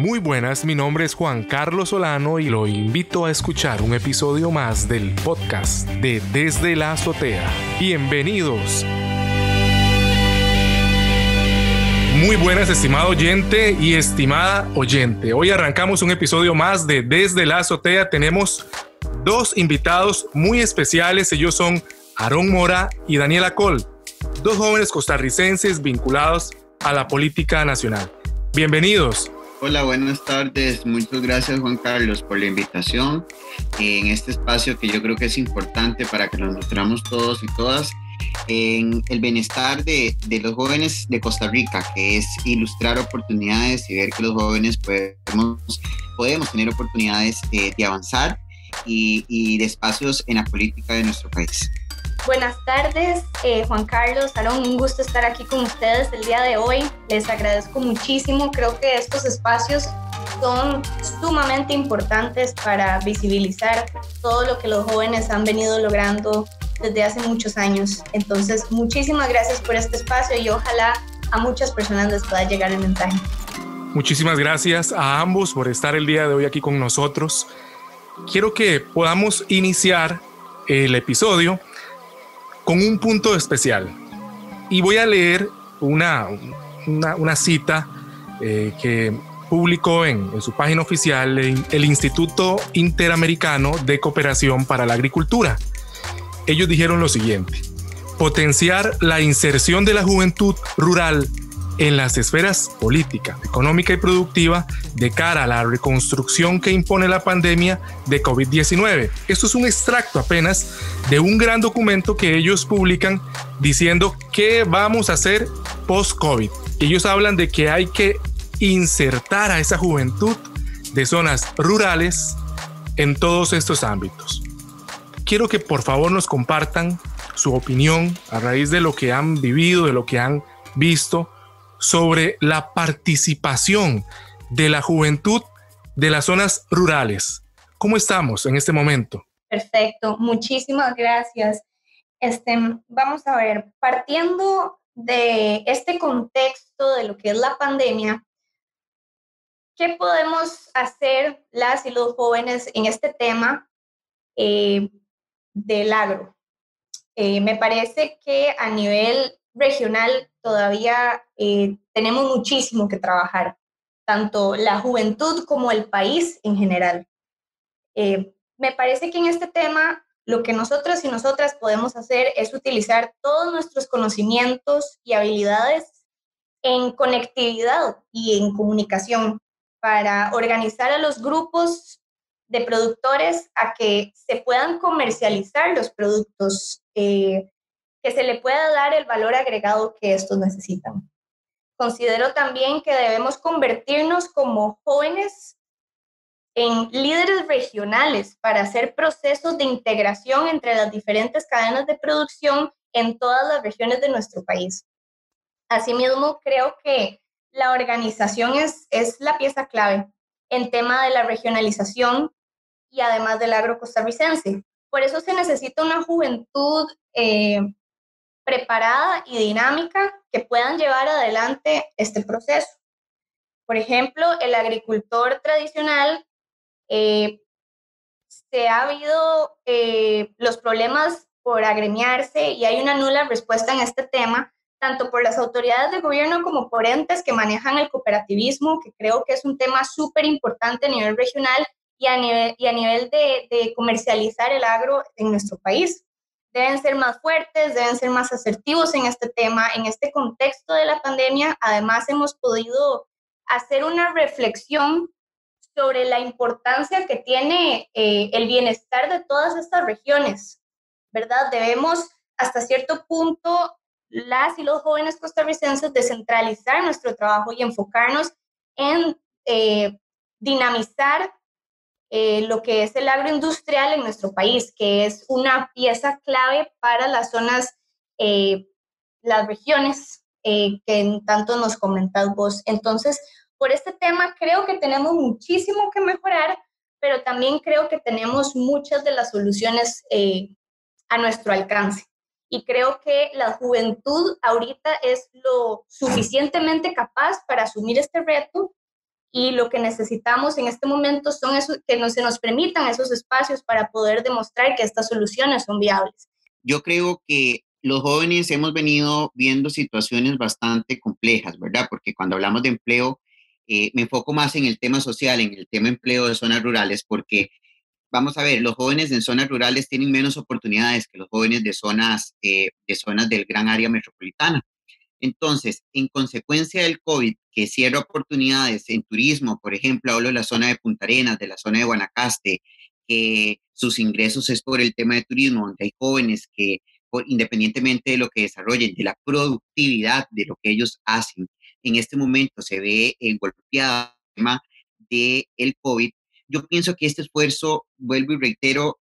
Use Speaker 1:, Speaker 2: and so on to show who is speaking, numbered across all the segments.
Speaker 1: Muy buenas, mi nombre es Juan Carlos Solano y lo invito a escuchar un episodio más del podcast de Desde la Azotea. Bienvenidos. Muy buenas, estimado oyente y estimada oyente. Hoy arrancamos un episodio más de Desde la Azotea. Tenemos dos invitados muy especiales. Ellos son Aarón Mora y Daniela Col, dos jóvenes costarricenses vinculados a la política nacional. Bienvenidos.
Speaker 2: Hola, buenas tardes. Muchas gracias, Juan Carlos, por la invitación en este espacio que yo creo que es importante para que nos nutramos todos y todas en el bienestar de los jóvenes de Costa Rica, que es ilustrar oportunidades y ver que los jóvenes podemos tener oportunidades de avanzar y de espacios en la política de nuestro país.
Speaker 3: Buenas tardes, Juan Carlos, Aarón, un gusto estar aquí con ustedes el día de hoy. Les agradezco muchísimo. Creo que estos espacios son sumamente importantes para visibilizar todo lo que los jóvenes han venido logrando desde hace muchos años. Entonces, muchísimas gracias por este espacio y ojalá a muchas personas les pueda llegar el mensaje.
Speaker 1: Muchísimas gracias a ambos por estar el día de hoy aquí con nosotros. Quiero que podamos iniciar el episodio con un punto especial y voy a leer una cita que publicó en su página oficial el Instituto Interamericano de Cooperación para la Agricultura. Ellos dijeron lo siguiente: potenciar la inserción de la juventud rural en las esferas política, económica y productiva de cara a la reconstrucción que impone la pandemia de COVID-19. Esto es un extracto apenas de un gran documento que ellos publican diciendo qué vamos a hacer post-COVID. Ellos hablan de que hay que insertar a esa juventud de zonas rurales en todos estos ámbitos. Quiero que por favor nos compartan su opinión a raíz de lo que han vivido, de lo que han visto sobre la participación de la juventud de las zonas rurales. ¿Cómo estamos en este momento?
Speaker 3: Perfecto, muchísimas gracias. Vamos a ver, partiendo de este contexto de lo que es la pandemia, ¿qué podemos hacer las y los jóvenes en este tema del agro? Me parece que a nivel regional todavía tenemos muchísimo que trabajar, tanto la juventud como el país en general. Me parece que en este tema lo que nosotros y nosotras podemos hacer es utilizar todos nuestros conocimientos y habilidades en conectividad y en comunicación para organizar a los grupos de productores a que se puedan comercializar los productos, que se le pueda dar el valor agregado que estos necesitan. Considero también que debemos convertirnos como jóvenes en líderes regionales para hacer procesos de integración entre las diferentes cadenas de producción en todas las regiones de nuestro país. Asimismo, creo que la organización es la pieza clave en tema de la regionalización y además del agro costarricense. Por eso se necesita una juventud preparada y dinámica que puedan llevar adelante este proceso. Por ejemplo, el agricultor tradicional se ha habido los problemas por agremiarse y hay una nula respuesta en este tema, tanto por las autoridades de gobierno como por entes que manejan el cooperativismo, que creo que es un tema súper importante a nivel regional y a nivel de comercializar el agro en nuestro país. Deben ser más fuertes, deben ser más asertivos en este tema. En este contexto de la pandemia, además, hemos podido hacer una reflexión sobre la importancia que tiene el bienestar de todas estas regiones, ¿verdad? Debemos, hasta cierto punto, las y los jóvenes costarricenses descentralizar nuestro trabajo y enfocarnos en dinamizar lo que es el agroindustrial en nuestro país, que es una pieza clave para las zonas, las regiones que tanto nos comentas vos. Entonces, por este tema creo que tenemos muchísimo que mejorar, pero también creo que tenemos muchas de las soluciones a nuestro alcance. Y creo que la juventud ahorita es lo suficientemente capaz para asumir este reto y lo que necesitamos en este momento son se nos permitan esos espacios para poder demostrar que estas soluciones son viables.
Speaker 2: Yo creo que los jóvenes hemos venido viendo situaciones bastante complejas, ¿verdad? Porque cuando hablamos de empleo, me enfoco más en el tema social, en el tema empleo de zonas rurales, porque vamos a ver, los jóvenes en zonas rurales tienen menos oportunidades que los jóvenes de zonas del gran área metropolitana. Entonces, en consecuencia del COVID, que cierra oportunidades en turismo, por ejemplo, hablo de la zona de Punta Arenas, de la zona de Guanacaste, que sus ingresos es por el tema de turismo, donde hay jóvenes que, independientemente de lo que desarrollen, de la productividad de lo que ellos hacen, en este momento se ve golpeado el tema del COVID. Yo pienso que este esfuerzo, vuelvo y reitero,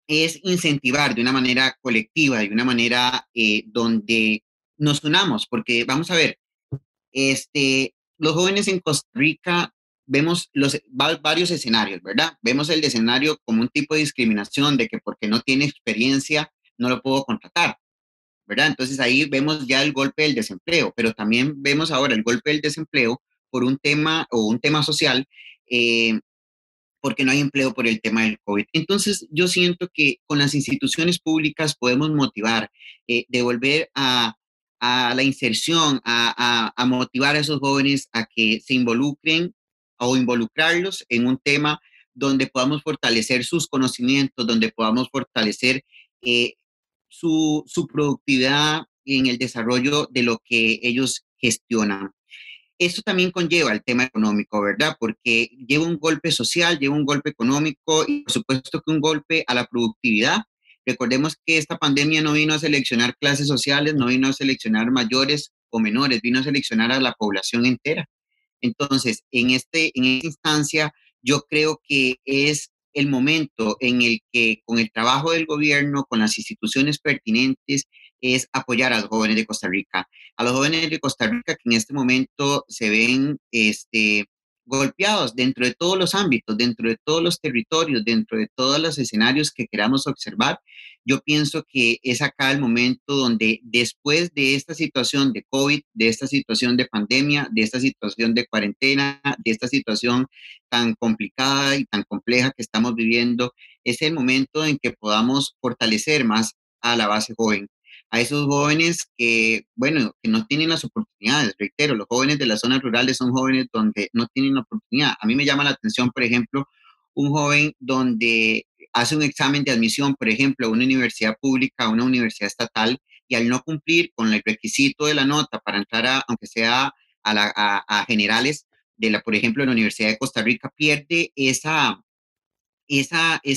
Speaker 2: es incentivar de una manera colectiva, de una manera donde nos unamos, porque vamos a ver, los jóvenes en Costa Rica vemos varios escenarios, ¿verdad? Vemos el escenario como un tipo de discriminación de que porque no tiene experiencia no lo puedo contratar, ¿verdad? Entonces ahí vemos ya el golpe del desempleo, pero también vemos ahora el golpe del desempleo por un tema o un tema social, porque no hay empleo por el tema del COVID. Entonces, yo siento que con las instituciones públicas podemos motivar, devolver a la inserción, a motivar a esos jóvenes a que se involucren o involucrarlos en un tema donde podamos fortalecer sus conocimientos, donde podamos fortalecer su productividad en el desarrollo de lo que ellos gestionan. Esto también conlleva el tema económico, ¿verdad? Porque lleva un golpe social, lleva un golpe económico y por supuesto que un golpe a la productividad. Recordemos que esta pandemia no vino a seleccionar clases sociales, no vino a seleccionar mayores o menores, vino a seleccionar a la población entera. Entonces, en esta instancia, yo creo que es el momento en el que con el trabajo del gobierno, con las instituciones pertinentes, es apoyar a los jóvenes de Costa Rica. A los jóvenes de Costa Rica que en este momento se ven golpeados dentro de todos los ámbitos, dentro de todos los territorios, dentro de todos los escenarios que queramos observar. Yo pienso que es acá el momento donde después de esta situación de COVID, de esta situación de pandemia, de esta situación de cuarentena, de esta situación tan complicada y tan compleja que estamos viviendo, es el momento en que podamos fortalecer más a la base joven, a esos jóvenes que, bueno, que no tienen las oportunidades. Reitero, los jóvenes de las zonas rurales son jóvenes donde no tienen la oportunidad. A mí me llama la atención, por ejemplo, un joven donde hace un examen de admisión, por ejemplo, a una universidad pública, a una universidad estatal, y al no cumplir con el requisito de la nota para entrar aunque sea a generales por ejemplo, la Universidad de Costa Rica, pierde esa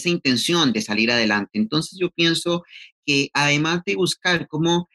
Speaker 2: intención de salir adelante. Entonces yo pienso que además de buscar cómo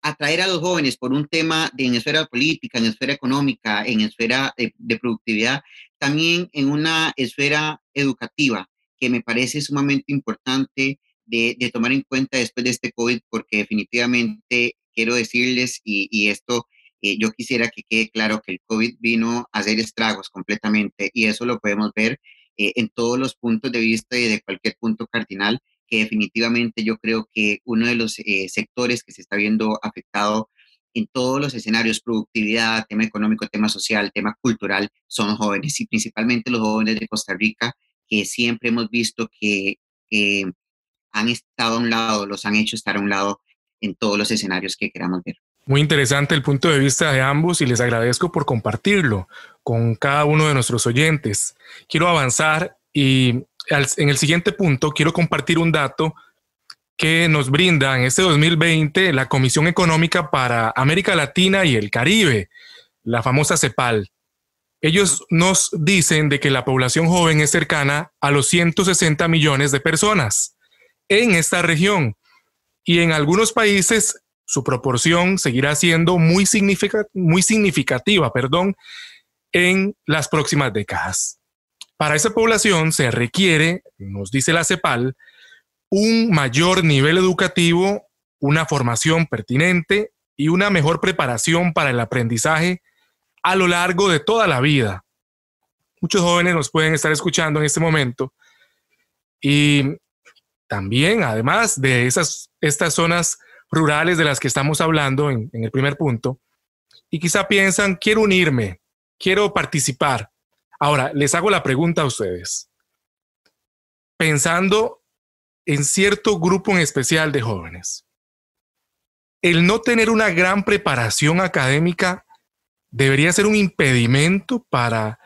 Speaker 2: atraer a los jóvenes por un tema en esfera política, en esfera económica, en esfera de productividad, también en una esfera educativa, que me parece sumamente importante de tomar en cuenta después de este COVID, porque definitivamente quiero decirles, y esto yo quisiera que quede claro que el COVID vino a hacer estragos completamente, y eso lo podemos ver en todos los puntos de vista y de cualquier punto cardinal, que definitivamente yo creo que uno de los sectores que se está viendo afectado en todos los escenarios, productividad, tema económico, tema social, tema cultural, son jóvenes, y principalmente los jóvenes de Costa Rica, que siempre hemos visto que han estado a un lado, los han hecho estar a un lado en todos los escenarios que queramos ver.
Speaker 1: Muy interesante el punto de vista de ambos y les agradezco por compartirlo con cada uno de nuestros oyentes. Quiero avanzar y en el siguiente punto quiero compartir un dato que nos brinda en este 2020 la Comisión Económica para América Latina y el Caribe, la famosa CEPAL. Ellos nos dicen de que la población joven es cercana a los 160 millones de personas en esta región y en algunos países su proporción seguirá siendo muy significativa, en las próximas décadas. Para esa población se requiere, nos dice la CEPAL, un mayor nivel educativo, una formación pertinente y una mejor preparación para el aprendizaje a lo largo de toda la vida. Muchos jóvenes nos pueden estar escuchando en este momento y también, además de estas zonas rurales de las que estamos hablando en el primer punto, y quizá piensan, quiero unirme, quiero participar. Ahora, les hago la pregunta a ustedes. Pensando en cierto grupo en especial de jóvenes, el no tener una gran preparación académica debería ser un impedimento para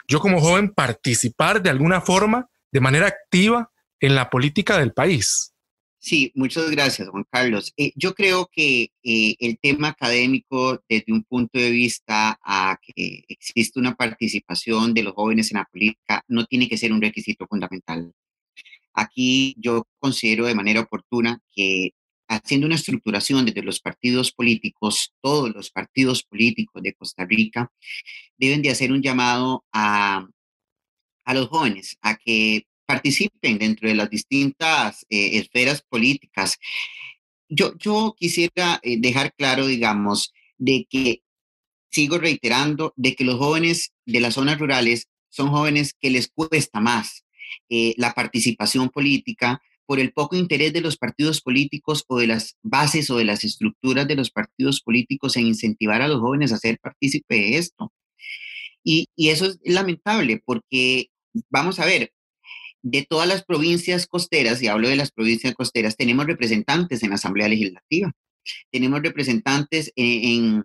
Speaker 1: yo como joven participar de alguna forma, de manera activa, en la política del país.
Speaker 2: Sí, muchas gracias, Juan Carlos. Yo creo que el tema académico, desde un punto de vista a que existe una participación de los jóvenes en la política, no tiene que ser un requisito fundamental. Aquí yo considero de manera oportuna que haciendo una estructuración desde los partidos políticos, todos los partidos políticos de Costa Rica deben de hacer un llamado a los jóvenes a que participen dentro de las distintas esferas políticas. Yo quisiera dejar claro, digamos, de que sigo reiterando de que los jóvenes de las zonas rurales son jóvenes que les cuesta más la participación política por el poco interés de los partidos políticos o de las bases o de las estructuras de los partidos políticos en incentivar a los jóvenes a ser partícipe de esto. Y eso es lamentable porque, vamos a ver, de todas las provincias costeras, y hablo de las provincias costeras, tenemos representantes en la Asamblea Legislativa, tenemos representantes en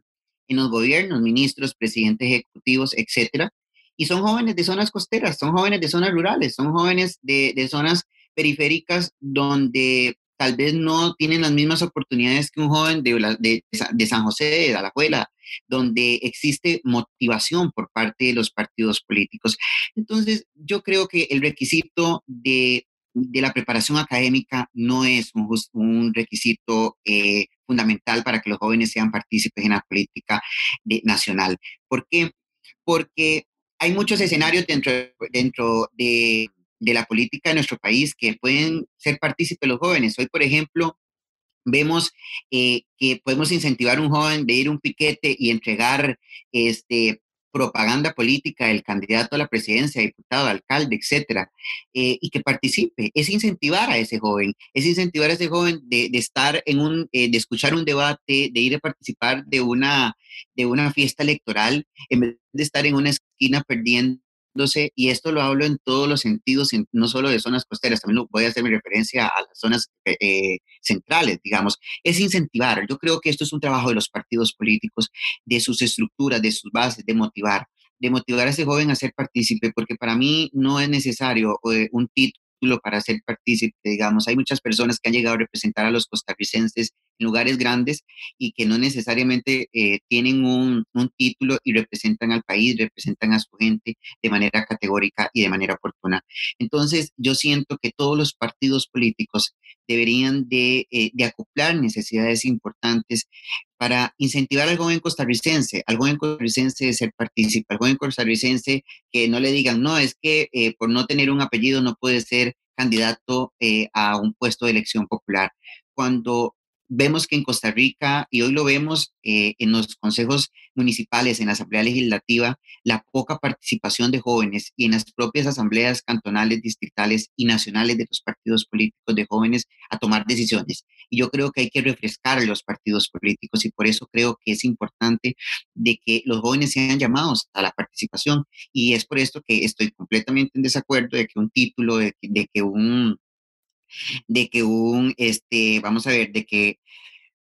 Speaker 2: los gobiernos, ministros, presidentes ejecutivos, etcétera, y son jóvenes de zonas costeras, son jóvenes de zonas rurales, son jóvenes de zonas periféricas donde tal vez no tienen las mismas oportunidades que un joven de San José, de Alajuela, donde existe motivación por parte de los partidos políticos. Entonces, yo creo que el requisito de la preparación académica no es un requisito fundamental para que los jóvenes sean partícipes en la política nacional. ¿Por qué? Porque hay muchos escenarios dentro de la política de nuestro país que pueden ser partícipes los jóvenes. Hoy, por ejemplo, vemos que podemos incentivar a un joven de ir a un piquete y entregar propaganda política del candidato a la presidencia, diputado, alcalde, etcétera, y que participe. Es incentivar a ese joven, de estar de escuchar un debate, de ir a participar de una fiesta electoral, en vez de estar en una esquina perdiendo. Y esto lo hablo en todos los sentidos, no solo de zonas costeras, también lo voy a hacer mi referencia a las zonas centrales, digamos, es incentivar. Yo creo que esto es un trabajo de los partidos políticos, de sus estructuras, de sus bases, de motivar a ese joven a ser partícipe, porque para mí no es necesario un título para ser partícipe, digamos. Hay muchas personas que han llegado a representar a los costarricenses en lugares grandes y que no necesariamente tienen un título y representan al país, representan a su gente de manera categórica y de manera oportuna. Entonces, yo siento que todos los partidos políticos deberían de acoplar necesidades importantes para incentivar al joven costarricense de ser partícipe, al joven costarricense que no le digan, no, es que por no tener un apellido no puede ser candidato a un puesto de elección popular. Cuando vemos que en Costa Rica, y hoy lo vemos en los consejos municipales, en la Asamblea Legislativa, la poca participación de jóvenes y en las propias asambleas cantonales, distritales y nacionales de los partidos políticos de jóvenes a tomar decisiones. Y yo creo que hay que refrescar los partidos políticos y por eso creo que es importante de que los jóvenes sean llamados a la participación. Y es por esto que estoy completamente en desacuerdo de que un título, vamos a ver, de que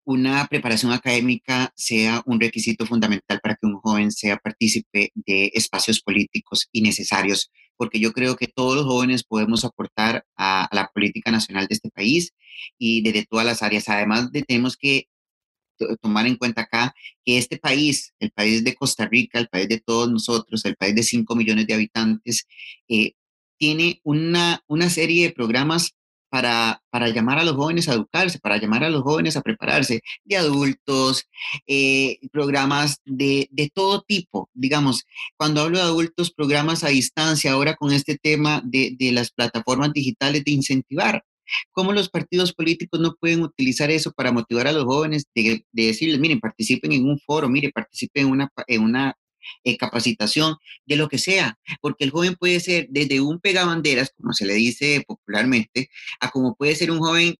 Speaker 2: una preparación académica sea un requisito fundamental para que un joven sea partícipe de espacios políticos y necesarios, porque yo creo que todos los jóvenes podemos aportar a la política nacional de este país y desde todas las áreas. Además, tenemos que tomar en cuenta acá que este país, el país de Costa Rica, el país de todos nosotros, el país de 5 millones de habitantes, tiene una serie de programas para llamar a los jóvenes a educarse, para llamar a los jóvenes a prepararse, de adultos, programas de todo tipo, digamos, cuando hablo de adultos, programas a distancia, ahora con este tema de las plataformas digitales de incentivar. ¿Cómo los partidos políticos no pueden utilizar eso para motivar a los jóvenes de decirles, miren, participen en un foro, miren, participen en una capacitación de lo que sea? Porque el joven puede ser desde un pegabanderas, como se le dice popularmente, a como puede ser un joven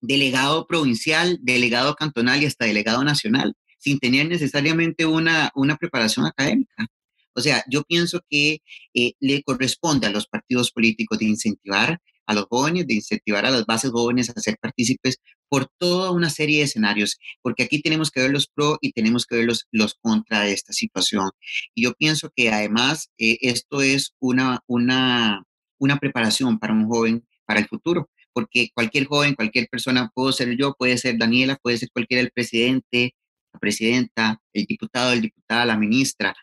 Speaker 2: delegado provincial, delegado cantonal y hasta delegado nacional. sin tener necesariamente una preparación académica. O sea, yo pienso que le corresponde a los partidos políticos de incentivar a los jóvenes, de incentivar a las bases jóvenes a ser partícipes por toda una serie de escenarios, porque aquí tenemos que ver los pro y tenemos que ver los contra de esta situación. Y yo pienso que además esto es una preparación para un joven para el futuro, porque cualquier joven, cualquier persona, puedo ser yo, puede ser Daniela, puede ser cualquiera, el presidente, la presidenta, el diputado, el diputada, la ministra,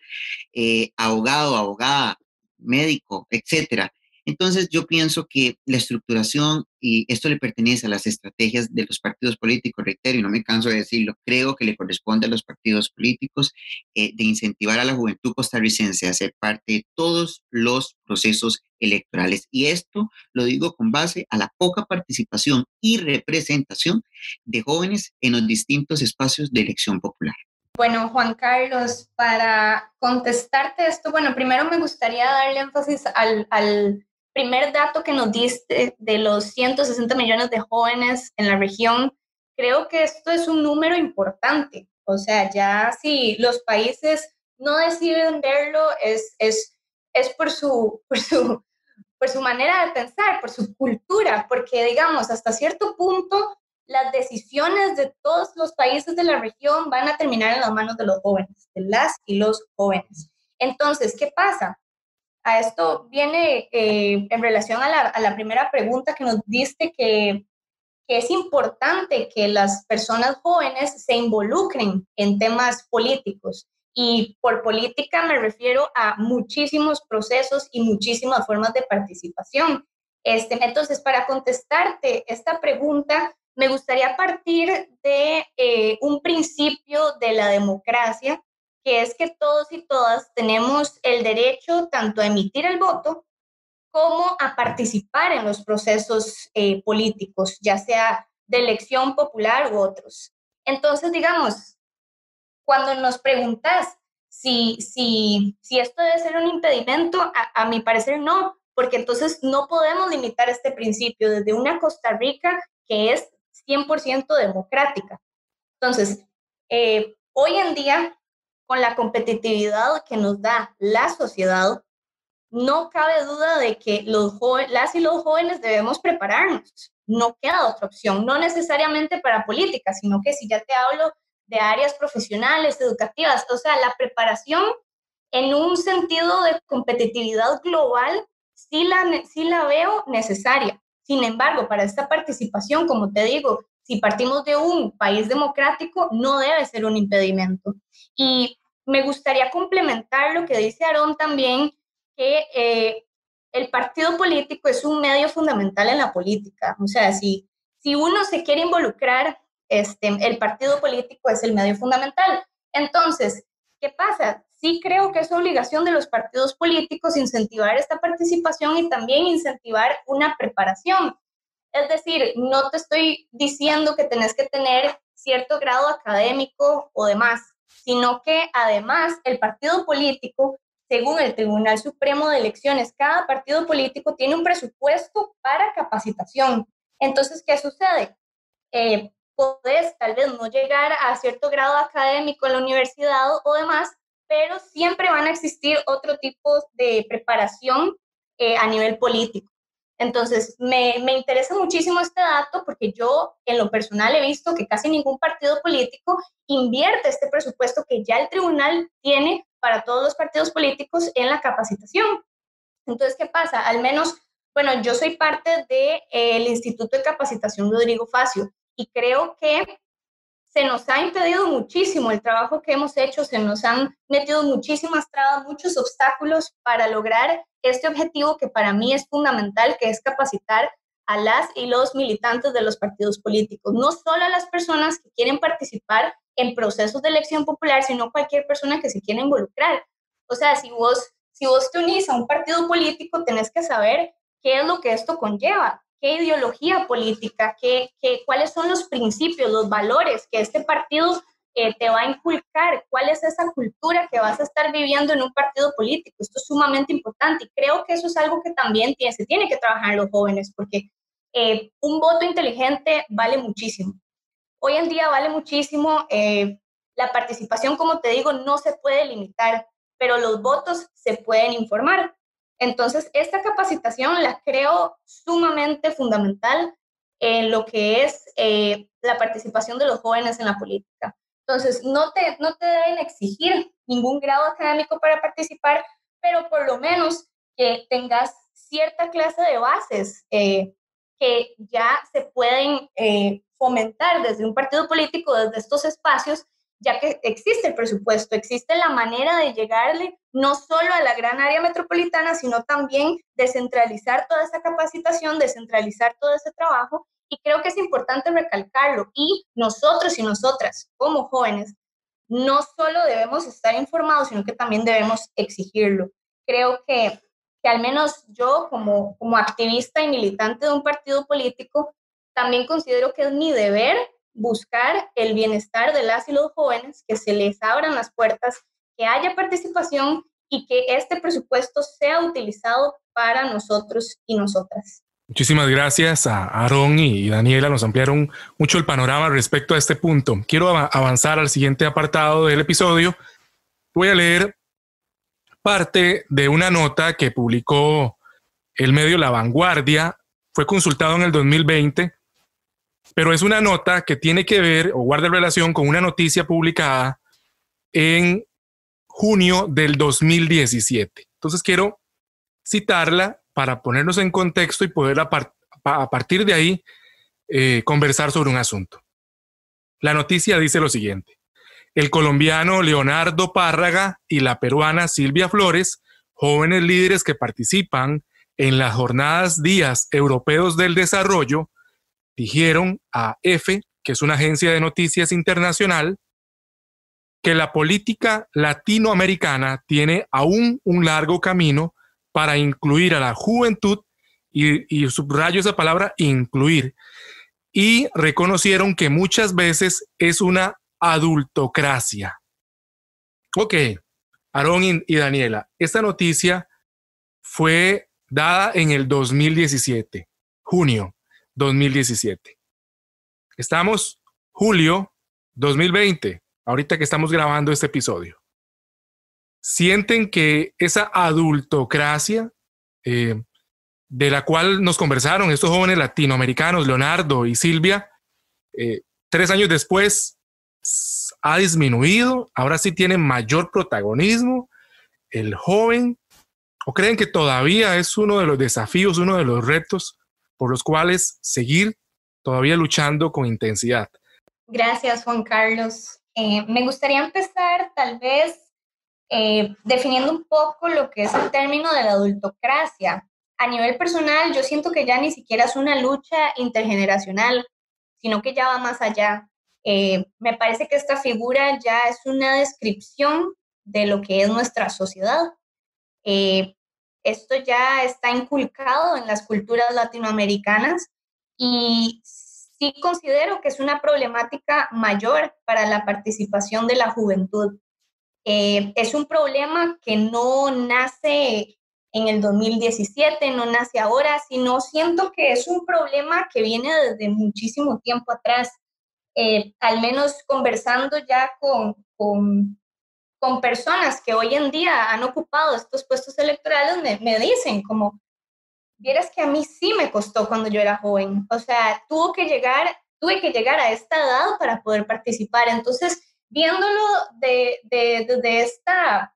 Speaker 2: abogado, abogada, médico, etcétera. Entonces yo pienso que la estructuración, y esto le pertenece a las estrategias de los partidos políticos, reitero, y no me canso de decirlo, creo que le corresponde a los partidos políticos de incentivar a la juventud costarricense a ser parte de todos los procesos electorales. Y esto lo digo con base a la poca participación y representación de jóvenes en los distintos espacios de elección popular.
Speaker 3: Bueno, Juan Carlos, para contestarte esto, bueno, primero me gustaría darle énfasis al primer dato que nos diste de los 160 millones de jóvenes en la región. Creo que esto es un número importante. O sea, ya si los países no deciden verlo, es por su manera de pensar, por su cultura, porque digamos, hasta cierto punto, las decisiones de todos los países de la región van a terminar en las manos de los jóvenes, de las y los jóvenes. Entonces, ¿qué pasa? A esto viene en relación a la primera pregunta que nos diste, que es importante que las personas jóvenes se involucren en temas políticos. Y por política me refiero a muchísimos procesos y muchísimas formas de participación. Entonces, para contestarte esta pregunta, me gustaría partir de un principio de la democracia, que es que todos y todas tenemos el derecho tanto a emitir el voto como a participar en los procesos políticos, ya sea de elección popular u otros. Entonces, digamos, cuando nos preguntas si esto debe ser un impedimento, a mi parecer no, porque entonces no podemos limitar este principio desde una Costa Rica que es 100% democrática. Entonces, hoy en día, con la competitividad que nos da la sociedad, no cabe duda de que las y los jóvenes debemos prepararnos. No queda otra opción, no necesariamente para política, sino que si ya te hablo de áreas profesionales, educativas, o sea, la preparación en un sentido de competitividad global sí la veo necesaria. Sin embargo, para esta participación, como te digo, si partimos de un país democrático, no debe ser un impedimento. Y me gustaría complementar lo que dice Aarón también, que el partido político es un medio fundamental en la política. O sea, si uno se quiere involucrar, el partido político es el medio fundamental. Entonces, ¿qué pasa? Sí creo que es obligación de los partidos políticos incentivar esta participación y también incentivar una preparación. Es decir, no te estoy diciendo que tenés que tener cierto grado académico o demás, sino que además el partido político, según el Tribunal Supremo de Elecciones, cada partido político tiene un presupuesto para capacitación. Entonces, ¿qué sucede? Podés tal vez no llegar a cierto grado académico en la universidad o demás, pero siempre van a existir otro tipo de preparación a nivel político. Entonces, me interesa muchísimo este dato porque yo en lo personal he visto que casi ningún partido político invierte este presupuesto que ya el tribunal tiene para todos los partidos políticos en la capacitación. Entonces, ¿qué pasa? Al menos, bueno, yo soy parte del Instituto de Capacitación Rodrigo Facio y creo que se nos ha impedido muchísimo el trabajo que hemos hecho, se nos han metido muchísimas trabas, muchos obstáculos para lograr este objetivo que para mí es fundamental, que es capacitar a las y los militantes de los partidos políticos, no solo a las personas que quieren participar en procesos de elección popular, sino cualquier persona que se quiera involucrar. O sea, si vos te unís a un partido político, tenés que saber qué es lo que esto conlleva, qué ideología política, cuáles son los principios, los valores que este partido te va a inculcar, cuál es esa cultura que vas a estar viviendo en un partido político. Esto es sumamente importante y creo que eso es algo que también se tiene que trabajar en los jóvenes, porque un voto inteligente vale muchísimo. Hoy en día vale muchísimo La participación, como te digo, no se puede limitar, pero los votos se pueden informar. Entonces, esta capacitación la creo sumamente fundamental en lo que es la participación de los jóvenes en la política. Entonces, no te deben exigir ningún grado académico para participar, pero por lo menos que tengas cierta clase de bases que ya se pueden fomentar desde un partido político, desde estos espacios, ya que existe el presupuesto, existe la manera de llegarle no solo a la gran área metropolitana, sino también descentralizar toda esa capacitación, descentralizar todo ese trabajo, y creo que es importante recalcarlo. Y nosotros y nosotras, como jóvenes, no solo debemos estar informados, sino que también debemos exigirlo. Creo que al menos yo, como activista y militante de un partido político, también considero que es mi deber buscar el bienestar de las y los jóvenes, que se les abran las puertas, que haya participación y que este presupuesto sea utilizado para nosotros y nosotras.
Speaker 1: Muchísimas gracias a Aarón y Daniela, nos ampliaron mucho el panorama respecto a este punto. Quiero avanzar al siguiente apartado del episodio. Voy a leer parte de una nota que publicó el medio La Vanguardia. Fue consultado en el 2020, pero es una nota que tiene que ver o guarda relación con una noticia publicada en junio del 2017. Entonces quiero citarla para ponernos en contexto y poder a partir de ahí conversar sobre un asunto. La noticia dice lo siguiente: el colombiano Leonardo Párraga y la peruana Silvia Flores, jóvenes líderes que participan en las jornadas Días Europeos del Desarrollo, dijeron a EFE, que es una agencia de noticias internacional, que la política latinoamericana tiene aún un largo camino para incluir a la juventud, y subrayo esa palabra, incluir, y reconocieron que muchas veces es una adultocracia. Ok, Aarón y Daniela, esta noticia fue dada en el 2017, junio 2017. Estamos julio 2020, ahorita que estamos grabando este episodio. ¿Sienten que esa adultocracia de la cual nos conversaron estos jóvenes latinoamericanos, Leonardo y Silvia, 3 años después ha disminuido? ¿Ahora sí tiene mayor protagonismo el joven? ¿O creen que todavía es uno de los desafíos, uno de los retos por los cuales seguir todavía luchando con intensidad?
Speaker 3: Gracias, Juan Carlos. Me gustaría empezar tal vez definiendo un poco lo que es el término de la adultocracia. A nivel personal, yo siento que ya ni siquiera es una lucha intergeneracional, sino que ya va más allá. Me parece que esta figura ya es una descripción de lo que es nuestra sociedad. Esto ya está inculcado en las culturas latinoamericanas y sí considero que es una problemática mayor para la participación de la juventud. Es un problema que no nace en el 2017, no nace ahora, sino siento que es un problema que viene desde muchísimo tiempo atrás. Al menos conversando ya con personas que hoy en día han ocupado estos puestos electorales, me dicen como, vieras que a mí sí me costó cuando yo era joven. O sea, tuve que llegar a esta edad para poder participar. Entonces, viéndolo de esta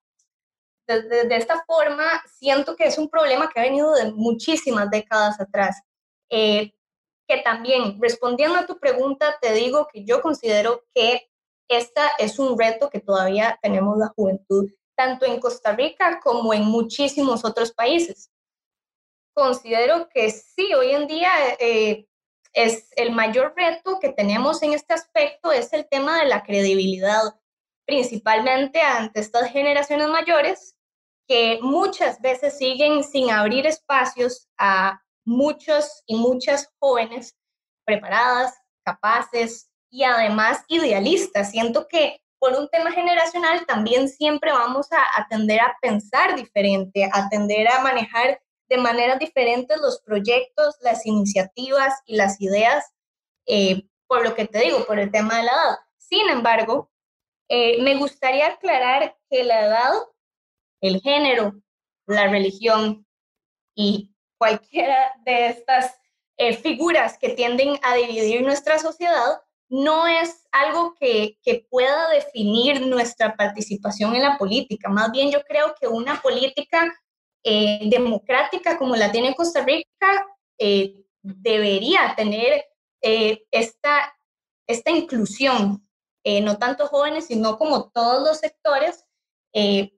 Speaker 3: forma, siento que es un problema que ha venido de muchísimas décadas atrás. Que también, respondiendo a tu pregunta, te digo que yo considero que esta es un reto que todavía tenemos la juventud, tanto en Costa Rica como en muchísimos otros países. Considero que sí, hoy en día es el mayor reto que tenemos en este aspecto es el tema de la credibilidad, principalmente ante estas generaciones mayores que muchas veces siguen sin abrir espacios a muchos y muchas jóvenes preparadas, capaces y además idealistas. Siento que por un tema generacional también siempre vamos a tender a pensar diferente, a tender a manejar de maneras diferentes los proyectos, las iniciativas y las ideas, por lo que te digo, por el tema de la edad. Sin embargo, Me gustaría aclarar que la edad, el género, la religión y cualquiera de estas figuras que tienden a dividir nuestra sociedad no es algo que pueda definir nuestra participación en la política. Más bien yo creo que una política democrática como la tiene Costa Rica debería tener esta inclusión, no tanto jóvenes, sino como todos los sectores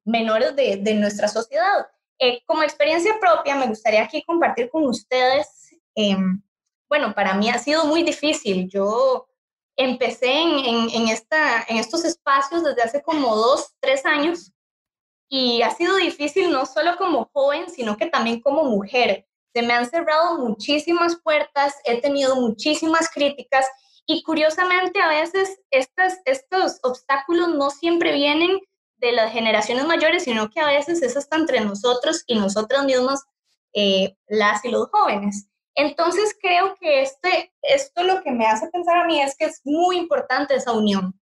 Speaker 3: menores de nuestra sociedad. Como experiencia propia, me gustaría aquí compartir con ustedes, bueno, para mí ha sido muy difícil. Yo empecé en estos espacios desde hace como 2, 3 años y ha sido difícil no solo como joven, sino que también como mujer. Se me han cerrado muchísimas puertas, he tenido muchísimas críticas y curiosamente a veces estos obstáculos no siempre vienen de las generaciones mayores, sino que a veces es hasta entre nosotros y nosotras mismas, las y los jóvenes. Entonces creo que esto lo que me hace pensar a mí es que es muy importante esa unión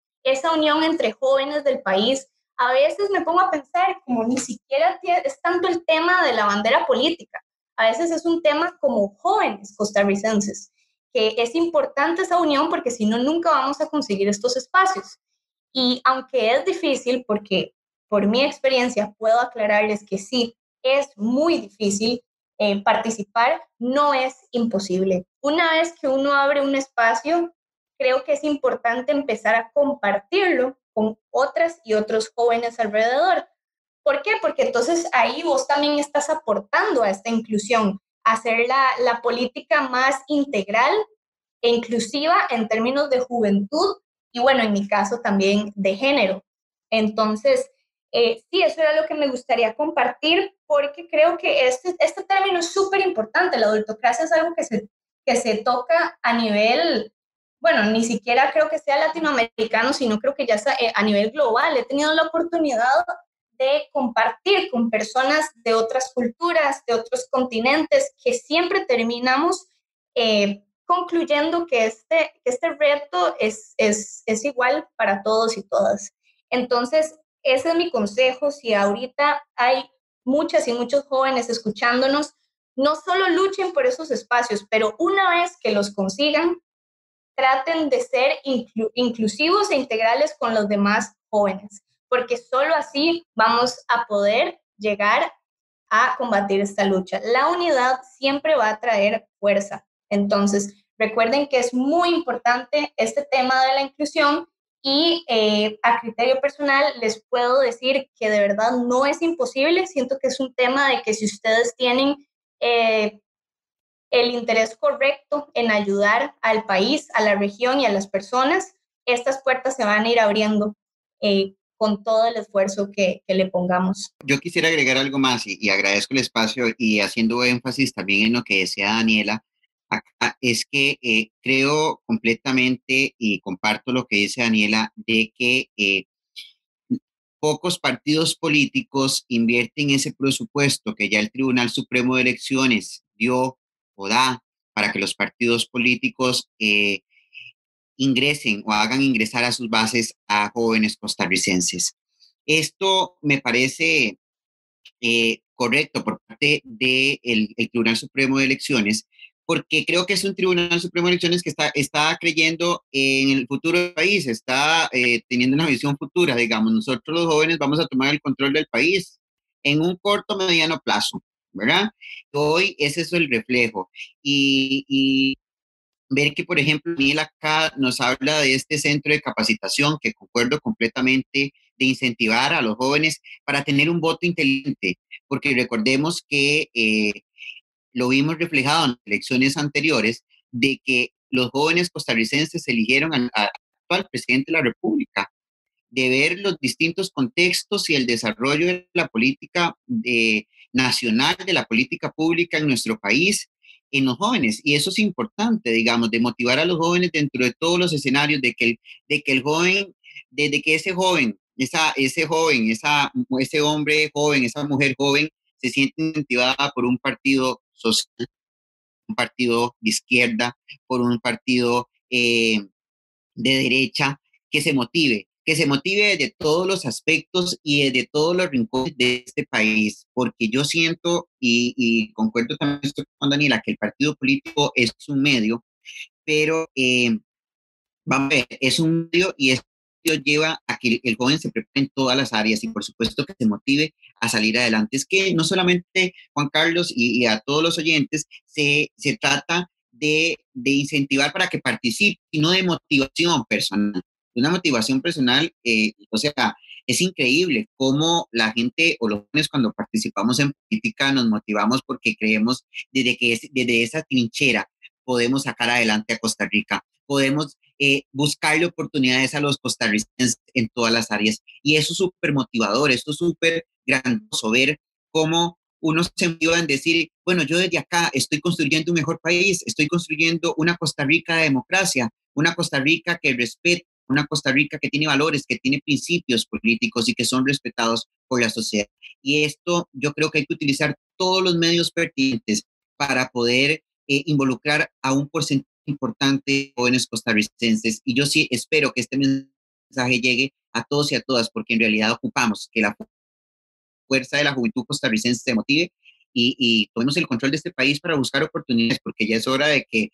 Speaker 3: entre jóvenes del país. A veces me pongo a pensar como ni siquiera es tanto el tema de la bandera política, a veces es un tema como jóvenes costarricenses, que es importante esa unión porque si no, nunca vamos a conseguir estos espacios. Y aunque es difícil, porque por mi experiencia puedo aclararles que sí, es muy difícil participar, no es imposible. Una vez que uno abre un espacio, creo que es importante empezar a compartirlo con otras y otros jóvenes alrededor. ¿Por qué? Porque entonces ahí vos también estás aportando a esta inclusión, a hacer la política más integral e inclusiva en términos de juventud y bueno, en mi caso también de género. Entonces, sí, eso era lo que me gustaría compartir porque creo que este término es súper importante. La adultocracia es algo que se toca a nivel, bueno, ni siquiera creo que sea latinoamericano, sino creo que ya está a nivel global. He tenido la oportunidad de compartir con personas de otras culturas, de otros continentes, que siempre terminamos concluyendo que este reto es igual para todos y todas. Entonces, ese es mi consejo. Si ahorita hay muchas y muchos jóvenes escuchándonos, no solo luchen por esos espacios, pero una vez que los consigan, traten de ser inclusivos e integrales con los demás jóvenes, porque solo así vamos a poder llegar a combatir esta lucha. La unidad siempre va a traer fuerza. Entonces, recuerden que es muy importante este tema de la inclusión y a criterio personal les puedo decir que de verdad no es imposible. Siento que es un tema de que si ustedes tienen el interés correcto en ayudar al país, a la región y a las personas, estas puertas se van a ir abriendo con todo el esfuerzo que le pongamos.
Speaker 2: Yo quisiera agregar algo más y agradezco el espacio y haciendo énfasis también en lo que decía Daniela, acá, es que creo completamente y comparto lo que dice Daniela de que pocos partidos políticos invierten ese presupuesto que ya el Tribunal Supremo de Elecciones dio o da para que los partidos políticos ingresen o hagan ingresar a sus bases a jóvenes costarricenses. Esto me parece correcto por parte del Tribunal Supremo de Elecciones, porque creo que es un Tribunal Supremo de Elecciones que está creyendo en el futuro del país, está teniendo una visión futura, digamos, nosotros los jóvenes vamos a tomar el control del país en un corto, mediano plazo, ¿verdad? Hoy ese es el reflejo. Y ver que, por ejemplo, Daniel acá nos habla de este centro de capacitación, que concuerdo completamente, de incentivar a los jóvenes para tener un voto inteligente, porque recordemos que lo vimos reflejado en las elecciones anteriores, de que los jóvenes costarricenses eligieron al actual presidente de la República, de ver los distintos contextos y el desarrollo de la política nacional, de la política pública en nuestro país, en los jóvenes. Y eso es importante, digamos, de motivar a los jóvenes dentro de todos los escenarios, de que el joven, desde que ese joven, ese hombre joven, esa mujer joven, se siente incentivada por un partido social, un partido de izquierda, por un partido de derecha, que se motive que se motive de todos los aspectos y de todos los rincones de este país, porque yo siento y concuerdo también con Daniela que el partido político es un medio, pero vamos a ver, es un medio y esto lleva a que el joven se prepare en todas las áreas y por supuesto que se motive a salir adelante. Es que no solamente Juan Carlos y a todos los oyentes se trata de incentivar para que participen, sino de motivación personal. Una motivación personal, o sea, es increíble cómo la gente o los jóvenes cuando participamos en política nos motivamos porque creemos desde esa trinchera podemos sacar adelante a Costa Rica, podemos buscarle oportunidades a los costarricenses en todas las áreas. Y eso es súper motivador, esto es súper grandioso ver cómo uno se motiva en decir, bueno, yo desde acá estoy construyendo un mejor país, estoy construyendo una Costa Rica de democracia, una Costa Rica que respeta, una Costa Rica que tiene valores, que tiene principios políticos y que son respetados por la sociedad. Y esto yo creo que hay que utilizar todos los medios pertinentes para poder involucrar a un porcentaje importante de jóvenes costarricenses. Y yo sí espero que este mensaje llegue a todos y a todas, porque en realidad ocupamos que la fuerza de la juventud costarricense se motive y tomemos el control de este país para buscar oportunidades, porque ya es hora de que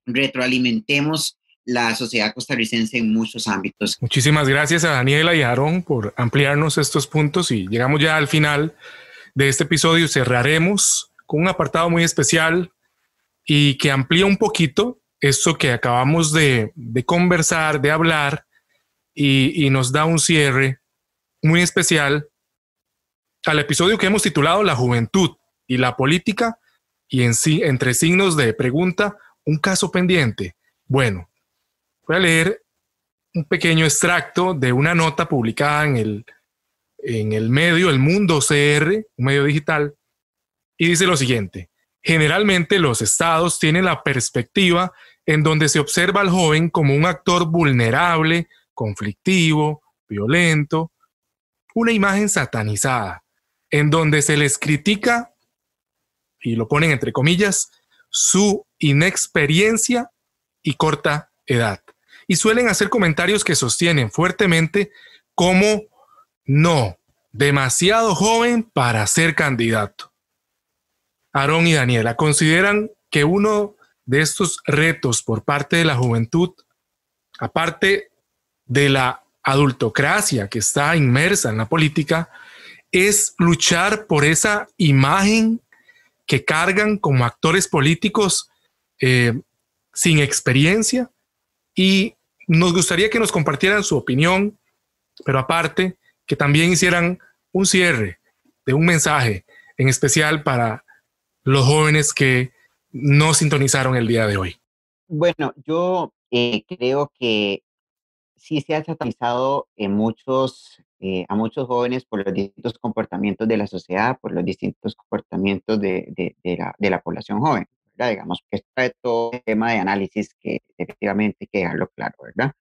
Speaker 2: retroalimentemos la sociedad costarricense en muchos ámbitos.
Speaker 1: Muchísimas gracias a Daniela y a Aarón por ampliarnos estos puntos y llegamos ya al final de este episodio. Cerraremos con un apartado muy especial y que amplía un poquito esto que acabamos de conversar, de hablar y nos da un cierre muy especial al episodio que hemos titulado La juventud y la política y en sí, entre signos de pregunta, un caso pendiente. Bueno, voy a leer un pequeño extracto de una nota publicada en el medio El Mundo CR, un medio digital, y dice lo siguiente: generalmente los estados tienen la perspectiva en donde se observa al joven como un actor vulnerable, conflictivo, violento, una imagen satanizada, en donde se les critica, y lo ponen entre comillas, su inexperiencia y corta edad. Y suelen hacer comentarios que sostienen fuertemente como no, demasiado joven para ser candidato. Aarón y Daniela, ¿consideran que uno de estos retos por parte de la juventud, aparte de la adultocracia que está inmersa en la política, es luchar por esa imagen que cargan como actores políticos sin experiencia? Y nos gustaría que nos compartieran su opinión, pero aparte que también hicieran un cierre de un mensaje en especial para los jóvenes que no sintonizaron el día de hoy.
Speaker 2: Bueno, yo creo que sí se ha satanizado a muchos jóvenes por los distintos comportamientos de la sociedad, por los distintos comportamientos de la población joven, ¿verdad? Digamos que esto es todo un tema de análisis que efectivamente hay que dejarlo claro, ¿verdad?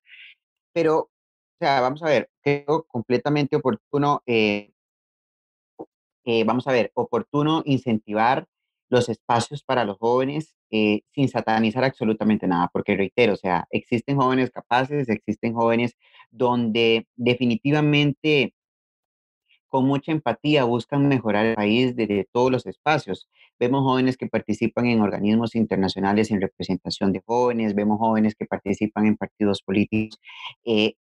Speaker 2: Pero, o sea, vamos a ver, creo completamente oportuno, vamos a ver, oportuno incentivar los espacios para los jóvenes sin satanizar absolutamente nada, porque reitero, o sea, existen jóvenes capaces, existen jóvenes donde definitivamente con mucha empatía buscan mejorar el país desde todos los espacios. Vemos jóvenes que participan en organismos internacionales en representación de jóvenes, vemos jóvenes que participan en partidos políticos eh,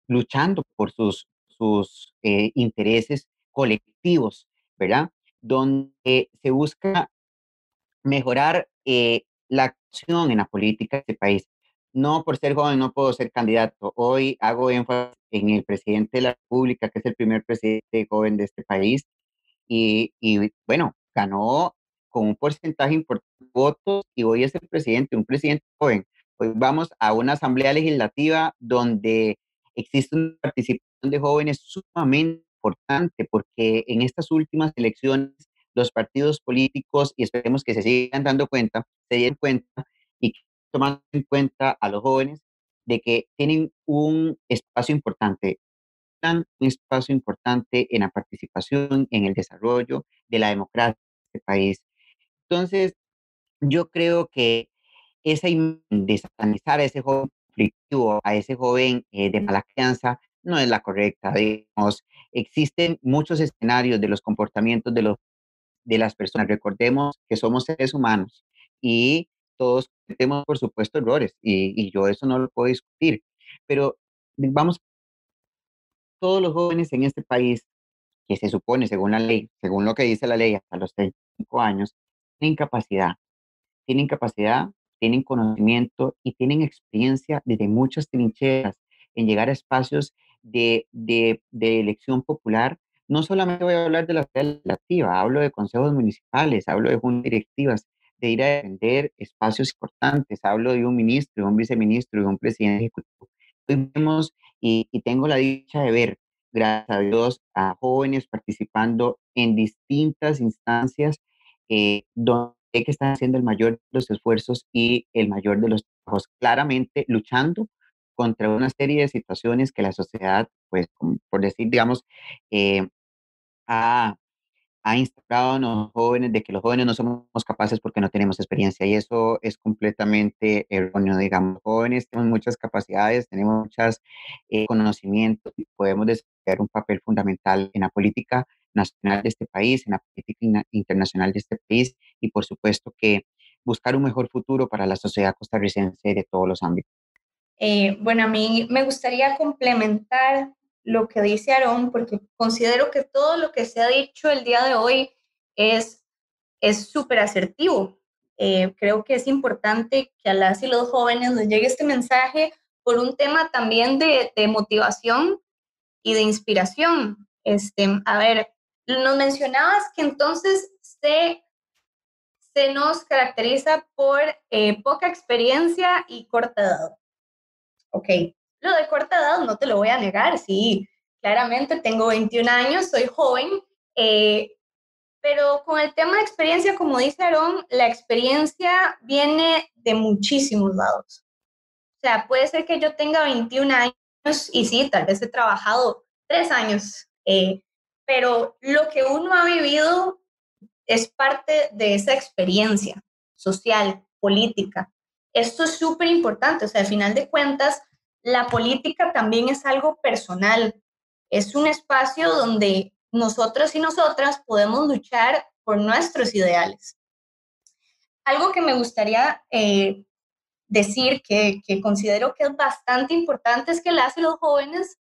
Speaker 2: luchando por sus intereses colectivos, ¿verdad? Donde se busca mejorar la acción en la política de este país. No por ser joven no puedo ser candidato. Hoy hago énfasis en el presidente de la República, que es el primer presidente joven de este país, y bueno, ganó con un porcentaje importante de votos y hoy es el presidente, un presidente joven. Hoy vamos a una asamblea legislativa donde existe una participación de jóvenes sumamente importante porque en estas últimas elecciones los partidos políticos, y esperemos que se sigan dando cuenta, se den cuenta y que toman en cuenta a los jóvenes de que tienen un espacio importante, un espacio importante en la participación, en el desarrollo de la democracia de este país. Entonces, yo creo que esa imagen de satanizar a ese joven conflictivo, a ese joven de mala crianza, no es la correcta. Digamos, existen muchos escenarios de los comportamientos de las personas. Recordemos que somos seres humanos y todos cometemos, por supuesto, errores y yo eso no lo puedo discutir. Pero vamos, todos los jóvenes en este país, que se supone, según la ley, según lo que dice la ley, hasta los 35 años, tienen capacidad, tienen capacidad, tienen conocimiento y tienen experiencia desde muchas trincheras en llegar a espacios de elección popular. No solamente voy a hablar de la Asamblea Legislativa, hablo de consejos municipales, hablo de juntas directivas, de ir a defender espacios importantes, hablo de un ministro, de un viceministro, de un presidente ejecutivo. Hoy vemos y tengo la dicha de ver, gracias a Dios, a jóvenes participando en distintas instancias donde que están haciendo el mayor de los esfuerzos y el mayor de los trabajos, claramente luchando contra una serie de situaciones que la sociedad, pues, por decir, digamos, eh, ha, ha instaurado en los jóvenes de que los jóvenes no somos capaces porque no tenemos experiencia y eso es completamente erróneo, digamos. Jóvenes tenemos muchas capacidades, tenemos muchos conocimientos y podemos desarrollar un papel fundamental en la política nacional de este país, en la política internacional de este país y por supuesto que buscar un mejor futuro para la sociedad costarricense de todos los ámbitos.
Speaker 3: Bueno, a mí me gustaría complementar lo que dice Aarón, porque considero que todo lo que se ha dicho el día de hoy es súper asertivo. Creo que es importante que a las y los jóvenes les llegue este mensaje por un tema también de motivación y de inspiración. A ver, nos mencionabas que entonces se nos caracteriza por poca experiencia y corta edad. Ok, lo de corta edad no te lo voy a negar, sí, claramente tengo 21 años, soy joven, pero con el tema de experiencia, como dice Aarón, la experiencia viene de muchísimos lados. O sea, puede ser que yo tenga 21 años y sí, tal vez he trabajado 3 años, pero lo que uno ha vivido es parte de esa experiencia social, política. Esto es súper importante, o sea, al final de cuentas, la política también es algo personal, es un espacio donde nosotros y nosotras podemos luchar por nuestros ideales. Algo que me gustaría decir que considero que es bastante importante es que las y los jóvenes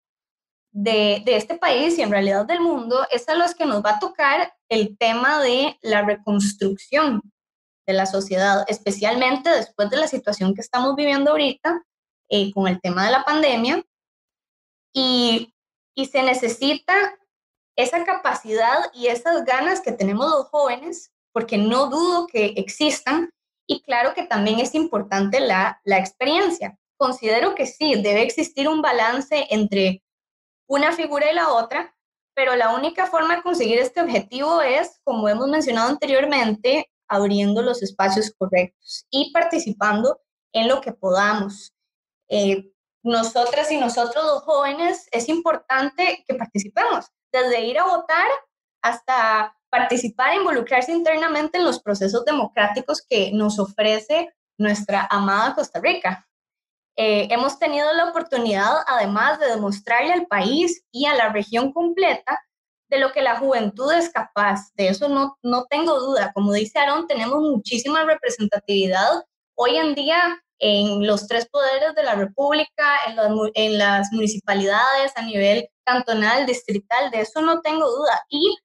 Speaker 3: de este país y en realidad del mundo es a los que nos va a tocar el tema de la reconstrucción de la sociedad, especialmente después de la situación que estamos viviendo ahorita con el tema de la pandemia y se necesita esa capacidad y esas ganas que tenemos los jóvenes, porque no dudo que existan y claro que también es importante la experiencia. Considero que sí, debe existir un balance entre una figura y la otra, pero la única forma de conseguir este objetivo es, como hemos mencionado anteriormente, abriendo los espacios correctos y participando en lo que podamos. Nosotras y nosotros los jóvenes es importante que participemos, desde ir a votar hasta participar e involucrarse internamente en los procesos democráticos que nos ofrece nuestra amada Costa Rica. Hemos tenido la oportunidad, además, de demostrarle al país y a la región completa de lo que la juventud es capaz. De eso no tengo duda. Como dice Aarón, tenemos muchísima representatividad hoy en día en los 3 poderes de la República, en las municipalidades a nivel cantonal, distrital, de eso no tengo duda. Y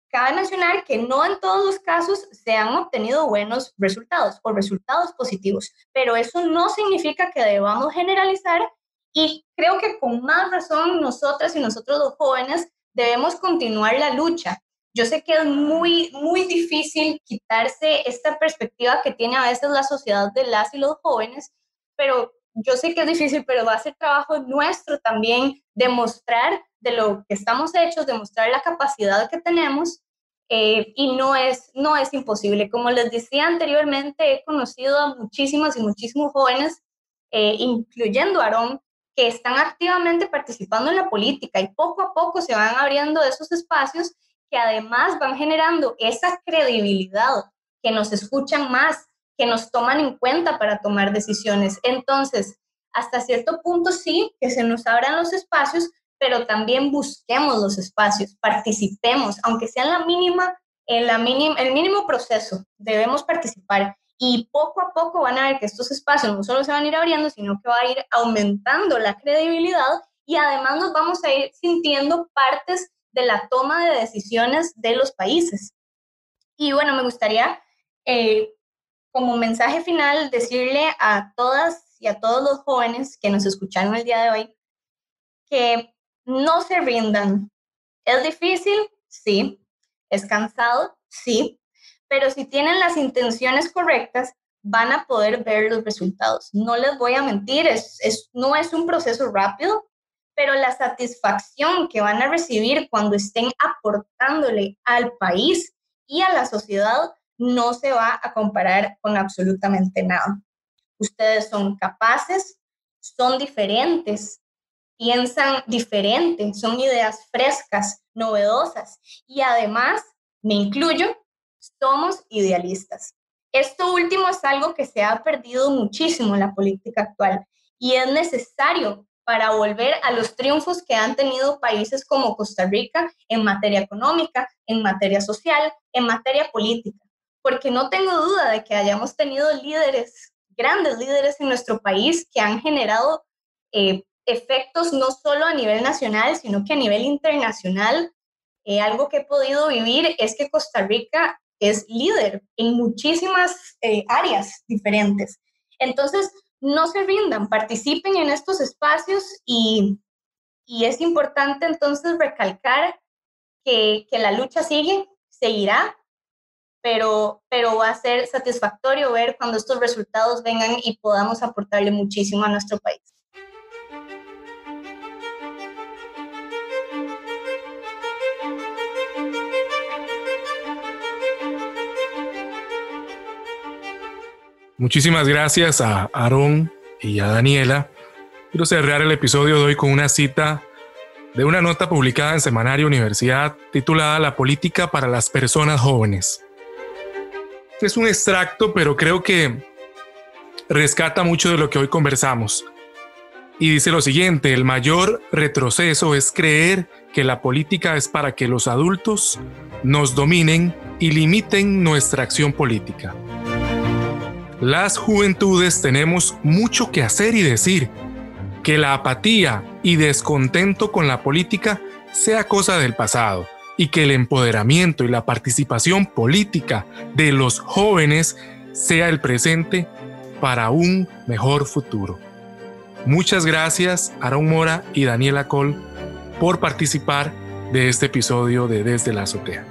Speaker 3: cabe mencionar que no en todos los casos se han obtenido buenos resultados o resultados positivos, pero eso no significa que debamos generalizar y creo que con más razón nosotras y nosotros los jóvenes debemos continuar la lucha. Yo sé que es muy, muy difícil quitarse esta perspectiva que tiene a veces la sociedad de las y los jóvenes, pero yo sé que es difícil, pero va a ser trabajo nuestro también demostrar de lo que estamos hechos, demostrar la capacidad que tenemos y no es imposible. Como les decía anteriormente, he conocido a muchísimas y muchísimos jóvenes, incluyendo a Aarón, que están activamente participando en la política y poco a poco se van abriendo esos espacios que además van generando esa credibilidad, que nos escuchan más, que nos toman en cuenta para tomar decisiones. Entonces, hasta cierto punto sí, que se nos abran los espacios, pero también busquemos los espacios, participemos, aunque sea el mínimo proceso, debemos participar. Y poco a poco van a ver que estos espacios no solo se van a ir abriendo, sino que va a ir aumentando la credibilidad y además nos vamos a ir sintiendo partes de la toma de decisiones de los países. Y bueno, me gustaría, como mensaje final, decirle a todas y a todos los jóvenes que nos escucharon el día de hoy que no se rindan. ¿Es difícil? Sí. ¿Es cansado? Sí. Pero si tienen las intenciones correctas, van a poder ver los resultados. No les voy a mentir, no es un proceso rápido, pero la satisfacción que van a recibir cuando estén aportándole al país y a la sociedad no se va a comparar con absolutamente nada. Ustedes son capaces, son diferentes, piensan diferente, son ideas frescas, novedosas y además, me incluyo, somos idealistas. Esto último es algo que se ha perdido muchísimo en la política actual y es necesario para volver a los triunfos que han tenido países como Costa Rica en materia económica, en materia social, en materia política. Porque no tengo duda de que hayamos tenido grandes líderes en nuestro país que han generado efectos no solo a nivel nacional, sino que a nivel internacional. Algo que he podido vivir es que Costa Rica es líder en muchísimas áreas diferentes. Entonces, no se rindan, participen en estos espacios y es importante entonces recalcar que la lucha seguirá, pero va a ser satisfactorio ver cuando estos resultados vengan y podamos aportarle muchísimo a nuestro país.
Speaker 1: Muchísimas gracias a Aarón y a Daniela. Quiero cerrar el episodio de hoy con una cita de una nota publicada en Semanario Universidad titulada La política para las personas jóvenes. Es un extracto, pero creo que rescata mucho de lo que hoy conversamos. Y dice lo siguiente: el mayor retroceso es creer que la política es para que los adultos nos dominen y limiten nuestra acción política. Las juventudes tenemos mucho que hacer y decir. Que la apatía y descontento con la política sea cosa del pasado y que el empoderamiento y la participación política de los jóvenes sea el presente para un mejor futuro. Muchas gracias Aarón Mora y Daniela Coll por participar de este episodio de Desde la Azotea.